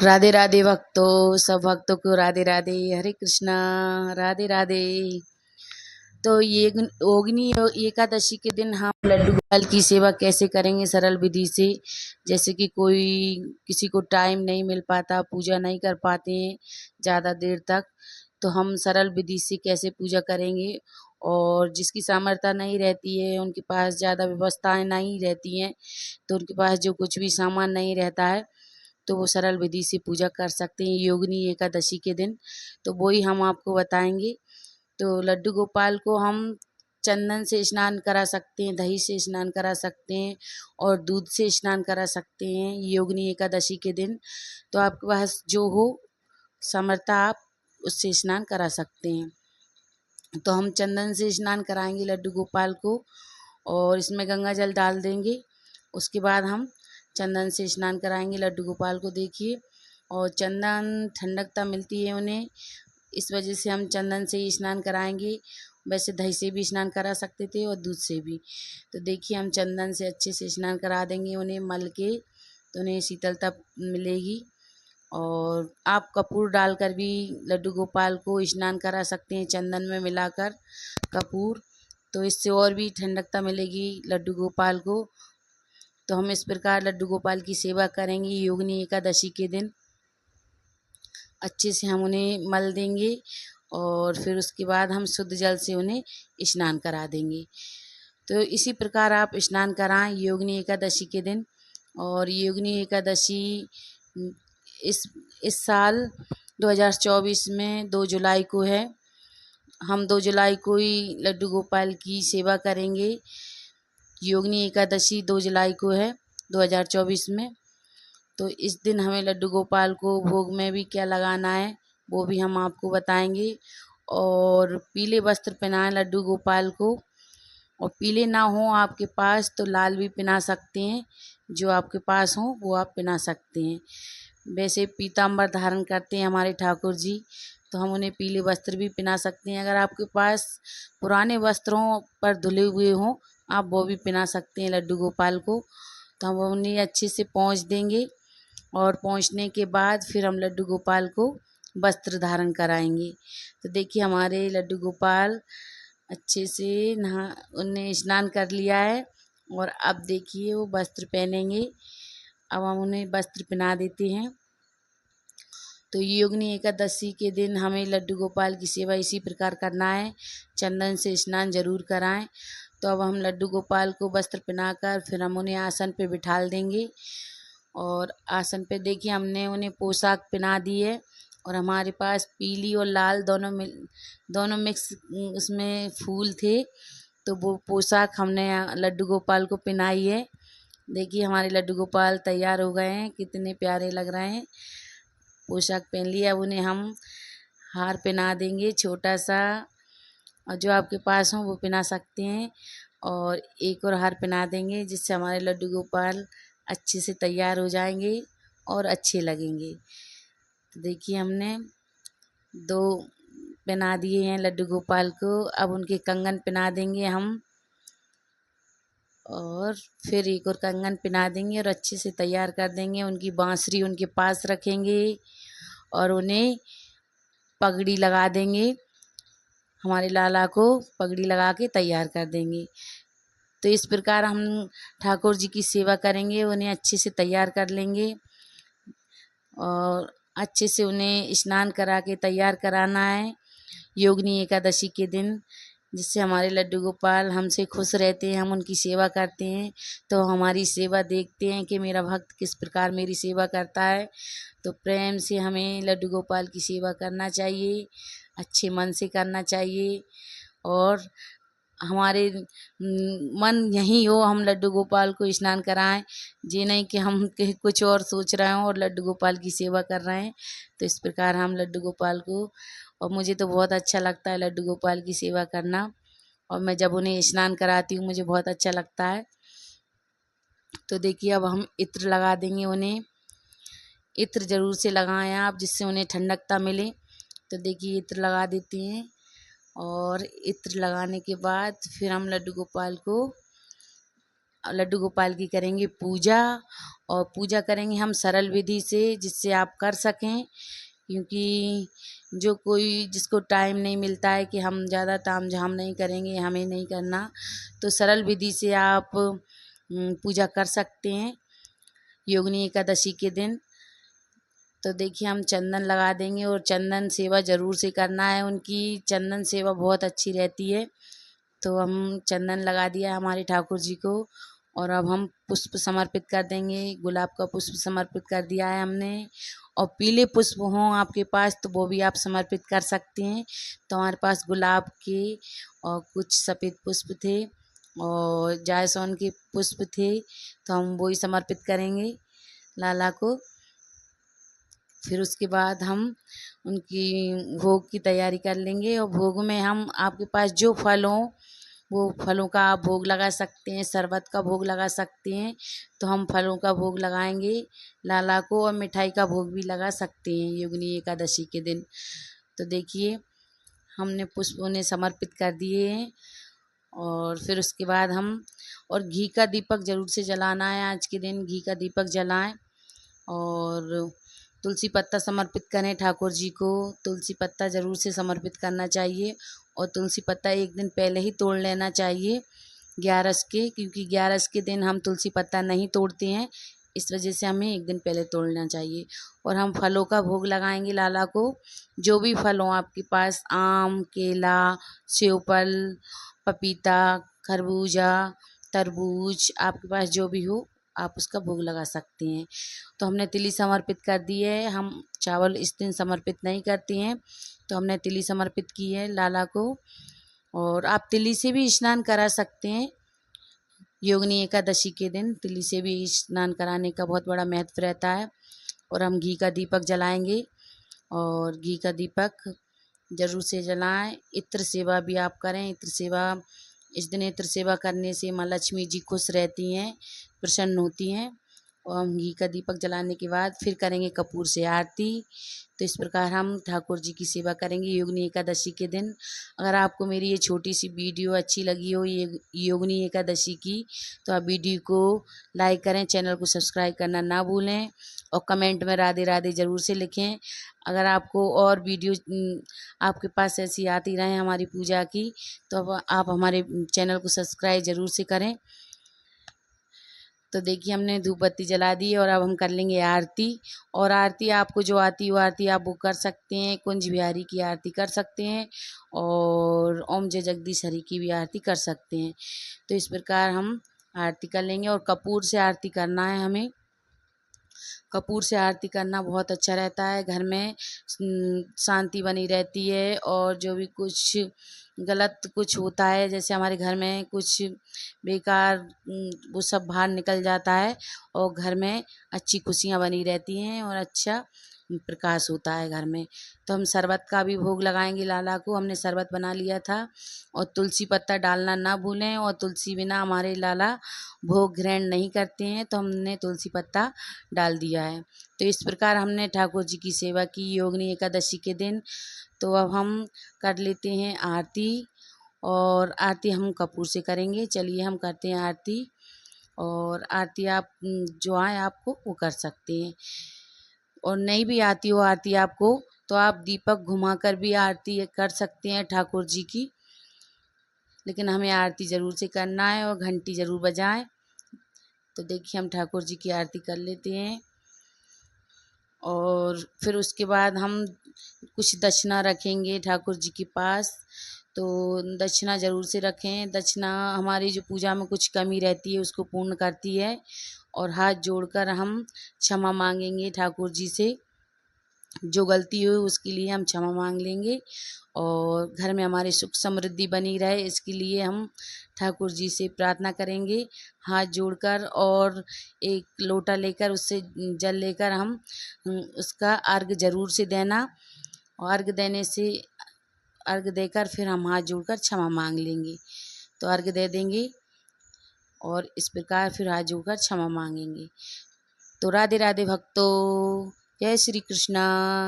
राधे राधे भक्तों, सब भक्तों को राधे राधे, हरे कृष्णा, राधे राधे। तो ये योगिनी एकादशी के दिन हम लड्डू गोपाल की सेवा कैसे करेंगे सरल विधि से। जैसे कि कोई किसी को टाइम नहीं मिल पाता, पूजा नहीं कर पाते हैं ज़्यादा देर तक, तो हम सरल विधि से कैसे पूजा करेंगे। और जिसकी सामर्थ्य नहीं रहती है, उनके पास ज़्यादा व्यवस्थाएं नहीं रहती हैं, तो उनके पास जो कुछ भी सामान नहीं रहता है, तो वो सरल विधि से पूजा कर सकते हैं योगिनी एकादशी के दिन। तो वो ही हम आपको बताएंगे। तो लड्डू गोपाल को हम चंदन से स्नान करा सकते हैं, दही से स्नान करा सकते हैं और दूध से स्नान करा सकते हैं योगिनी एकादशी के दिन। तो आपके पास जो हो सामर्थ्य, आप उससे स्नान करा सकते हैं। तो हम चंदन से स्नान कराएंगे लड्डू गोपाल को और इसमें गंगा जल डाल देंगे। उसके बाद हम चंदन से स्नान कराएंगे लड्डू गोपाल को। देखिए, और चंदन ठंडकता मिलती है उन्हें, इस वजह से हम चंदन से ही स्नान कराएंगे। वैसे दही से भी स्नान करा सकते थे और दूध से भी। तो देखिए, हम चंदन से अच्छे से स्नान करा देंगे उन्हें मल के, तो उन्हें शीतलता मिलेगी। और आप कपूर डालकर भी लड्डू गोपाल को स्नान करा सकते हैं, चंदन में मिलाकर कपूर, तो इससे और भी ठंडकता मिलेगी लड्डू गोपाल को। तो हम इस प्रकार लड्डू गोपाल की सेवा करेंगे योगिनी एकादशी के दिन। अच्छे से हम उन्हें मल देंगे और फिर उसके बाद हम शुद्ध जल से उन्हें स्नान करा देंगे। तो इसी प्रकार आप स्नान कराएं योगिनी एकादशी के दिन। और योगिनी एकादशी इस इस साल 2024 में 2 जुलाई को है। हम 2 जुलाई को ही लड्डू गोपाल की सेवा करेंगे। योगिनी एकादशी 2 जुलाई को है 2024 में। तो इस दिन हमें लड्डू गोपाल को भोग में भी क्या लगाना है, वो भी हम आपको बताएंगे। और पीले वस्त्र पहनाएं लड्डू गोपाल को, और पीले ना हो आपके पास तो लाल भी पहना सकते हैं, जो आपके पास हो वो आप पहना सकते हैं। वैसे पीताम्बर धारण करते हैं हमारे ठाकुर जी, तो हम उन्हें पीले वस्त्र भी पहना सकते हैं। अगर आपके पास पुराने वस्त्रों पर धुले हुए हों, आप वो भी पहना सकते हैं लड्डू गोपाल को। तो हम उन्हें अच्छे से पोंछ देंगे और पोंछने के बाद फिर हम लड्डू गोपाल को वस्त्र धारण कराएंगे। तो देखिए, हमारे लड्डू गोपाल अच्छे से नहा उन्हें स्नान कर लिया है और अब देखिए वो वस्त्र पहनेंगे। अब हम उन्हें वस्त्र पहना देते हैं। तो योगिनी एकादशी के दिन हमें लड्डू गोपाल की सेवा इसी प्रकार करना है, चंदन से स्नान जरूर कराएं। तो अब हम लड्डू गोपाल को वस्त्र पहनाकर फिर हम उन्हें आसन पे बिठाल देंगे। और आसन पे देखिए, हमने उन्हें पोशाक पहना दी है और हमारे पास पीली और लाल दोनों मिक्स उसमें फूल थे, तो वो पोशाक हमने लड्डू गोपाल को पहनाई है। देखिए, हमारे लड्डू गोपाल तैयार हो गए हैं, कितने प्यारे लग रहे हैं। पोशाक पहन लिया, अब उन्हें हम हार पहना देंगे छोटा सा, और जो आपके पास हो वो पहना सकते हैं। और एक और हार पहना देंगे, जिससे हमारे लड्डू गोपाल अच्छे से तैयार हो जाएंगे और अच्छे लगेंगे। तो देखिए, हमने 2 पहना दिए हैं लड्डू गोपाल को। अब उनके कंगन पहना देंगे हम, और फिर एक और कंगन पहना देंगे और अच्छे से तैयार कर देंगे। उनकी बांसुरी उनके पास रखेंगे और उन्हें पगड़ी लगा देंगे। हमारे लाला को पगड़ी लगा के तैयार कर देंगे। तो इस प्रकार हम ठाकुर जी की सेवा करेंगे, उन्हें अच्छे से तैयार कर लेंगे और अच्छे से उन्हें स्नान करा के तैयार कराना है योगिनी एकादशी के दिन, जिससे हमारे लड्डू गोपाल हमसे खुश रहते हैं। हम उनकी सेवा करते हैं तो हमारी सेवा देखते हैं कि मेरा भक्त किस प्रकार मेरी सेवा करता है। तो प्रेम से हमें लड्डू गोपाल की सेवा करना चाहिए, अच्छे मन से करना चाहिए। और हमारे मन यही हो, हम लड्डू गोपाल को स्नान कराएं, ये नहीं कि हम कुछ और सोच रहे हों और लड्डू गोपाल की सेवा कर रहे हैं। तो इस प्रकार हम लड्डू गोपाल को, और मुझे तो बहुत अच्छा लगता है लड्डू गोपाल की सेवा करना, और मैं जब उन्हें स्नान कराती हूँ मुझे बहुत अच्छा लगता है। तो देखिए, अब हम इत्र लगा देंगे उन्हें। इत्र ज़रूर से लगाएं आप, जिससे उन्हें ठंडकता मिले। तो देखिए, इत्र लगा देते हैं और इत्र लगाने के बाद फिर हम लड्डू गोपाल को लड्डू गोपाल की करेंगे पूजा। और पूजा करेंगे हम सरल विधि से, जिससे आप कर सकें, क्योंकि जो कोई जिसको टाइम नहीं मिलता है कि हम ज़्यादा ताम झाम नहीं करेंगे, हमें नहीं करना, तो सरल विधि से आप पूजा कर सकते हैं योगिनी एकादशी के दिन। तो देखिए हम चंदन लगा देंगे और चंदन सेवा ज़रूर से करना है, उनकी चंदन सेवा बहुत अच्छी रहती है। तो हम चंदन लगा दिया हमारे ठाकुर जी को, और अब हम पुष्प समर्पित कर देंगे। गुलाब का पुष्प समर्पित कर दिया है हमने, और पीले पुष्प हों आपके पास तो वो भी आप समर्पित कर सकते हैं। तो हमारे पास गुलाब के और कुछ सफ़ेद पुष्प थे और जायसवान के पुष्प थे, तो हम वही समर्पित करेंगे लाला को। फिर उसके बाद हम उनकी भोग की तैयारी कर लेंगे, और भोग में हम आपके पास जो फल हों वो फलों का आप भोग लगा सकते हैं, शरबत का भोग लगा सकते हैं। तो हम फलों का भोग लगाएंगे लाला को, और मिठाई का भोग भी लगा सकते हैं योगिनी एकादशी के दिन। तो देखिए हमने पुष्प उन्हें समर्पित कर दिए हैं, और फिर उसके बाद हम और घी का दीपक ज़रूर से जलाना है। आज के दिन घी का दीपक जलाएं, और तुलसी पत्ता समर्पित करें ठाकुर जी को। तुलसी पत्ता ज़रूर से समर्पित करना चाहिए, और तुलसी पत्ता एक दिन पहले ही तोड़ लेना चाहिए ग्यारस के, क्योंकि ग्यारस के दिन हम तुलसी पत्ता नहीं तोड़ते हैं, इस वजह से हमें एक दिन पहले तोड़ना चाहिए। और हम फलों का भोग लगाएंगे लाला को, जो भी फल हों आपके पास, आम, केला, सेवफल, पपीता, खरबूजा, तरबूज, आपके पास जो भी हो आप उसका भोग लगा सकते हैं। तो हमने तिली समर्पित कर दी है, हम चावल इस दिन समर्पित नहीं करते हैं, तो हमने तिली समर्पित की है लाला को। और आप तिली से भी स्नान करा सकते हैं योगिनी एकादशी के दिन, तिली से भी स्नान कराने का बहुत बड़ा महत्व रहता है। और हम घी का दीपक जलाएंगे, और घी का दीपक ज़रूर से जलाएं। इत्र सेवा भी आप करें, इत्र सेवा इस दिन इत्र सेवा करने से माँ लक्ष्मी जी खुश रहती हैं, प्रसन्न होती हैं। और हम घी का दीपक जलाने के बाद फिर करेंगे कपूर से आरती। तो इस प्रकार हम ठाकुर जी की सेवा करेंगे योगिनी एकादशी के दिन। अगर आपको मेरी ये छोटी सी वीडियो अच्छी लगी हो ये योगिनी एकादशी की, तो आप वीडियो को लाइक करें, चैनल को सब्सक्राइब करना ना भूलें, और कमेंट में राधे राधे ज़रूर से लिखें। अगर आपको और वीडियो आपके पास ऐसी आती रहें हमारी पूजा की, तो अब आप हमारे चैनल को सब्सक्राइब ज़रूर से करें। तो देखिए हमने धूप बत्ती जला दी, और अब हम कर लेंगे आरती। और आरती आपको जो आती हो आरती आप वो कर सकते हैं, कुंज बिहारी की आरती कर सकते हैं, और ओम जय जगदीश हरि की भी आरती कर सकते हैं। तो इस प्रकार हम आरती कर लेंगे, और कपूर से आरती करना है हमें। कपूर से आरती करना बहुत अच्छा रहता है, घर में शांति बनी रहती है, और जो भी कुछ गलत कुछ होता है, जैसे हमारे घर में कुछ बेकार वो सब बाहर निकल जाता है, और घर में अच्छी खुशियाँ बनी रहती हैं, और अच्छा प्रकाश होता है घर में। तो हम शरबत का भी भोग लगाएंगे लाला को, हमने शरबत बना लिया था। और तुलसी पत्ता डालना ना भूलें, और तुलसी बिना हमारे लाला भोग ग्रहण नहीं करते हैं, तो हमने तुलसी पत्ता डाल दिया है। तो इस प्रकार हमने ठाकुर जी की सेवा की योगिनी एकादशी के दिन। तो अब हम कर लेते हैं आरती, और आरती हम कपूर से करेंगे। चलिए हम करते हैं आरती, और आरती आप जो आए आपको वो कर सकते हैं, और नहीं भी आती हो आरती आपको तो आप दीपक घुमाकर भी आरती कर सकते हैं ठाकुर जी की, लेकिन हमें आरती ज़रूर से करना है, और घंटी ज़रूर बजाएं। तो देखिए हम ठाकुर जी की आरती कर लेते हैं, और फिर उसके बाद हम कुछ दक्षिणा रखेंगे ठाकुर जी के पास। तो दक्षिणा ज़रूर से रखें, दक्षिणा हमारी जो पूजा में कुछ कमी रहती है उसको पूर्ण करती है। और हाथ जोड़कर हम क्षमा मांगेंगे ठाकुर जी से, जो गलती हुई उसके लिए हम क्षमा मांग लेंगे, और घर में हमारी सुख समृद्धि बनी रहे इसके लिए हम ठाकुर जी से प्रार्थना करेंगे हाथ जोड़कर। और एक लोटा लेकर उससे जल लेकर हम उसका अर्घ ज़रूर से देना, और अर्घ देकर फिर हम हाथ जोड़कर क्षमा मांग लेंगे। तो अर्घ दे देंगे, और इस प्रकार फिर हाथ जोड़कर क्षमा मांगेंगे। तो राधे राधे भक्तों, जय श्री कृष्णा।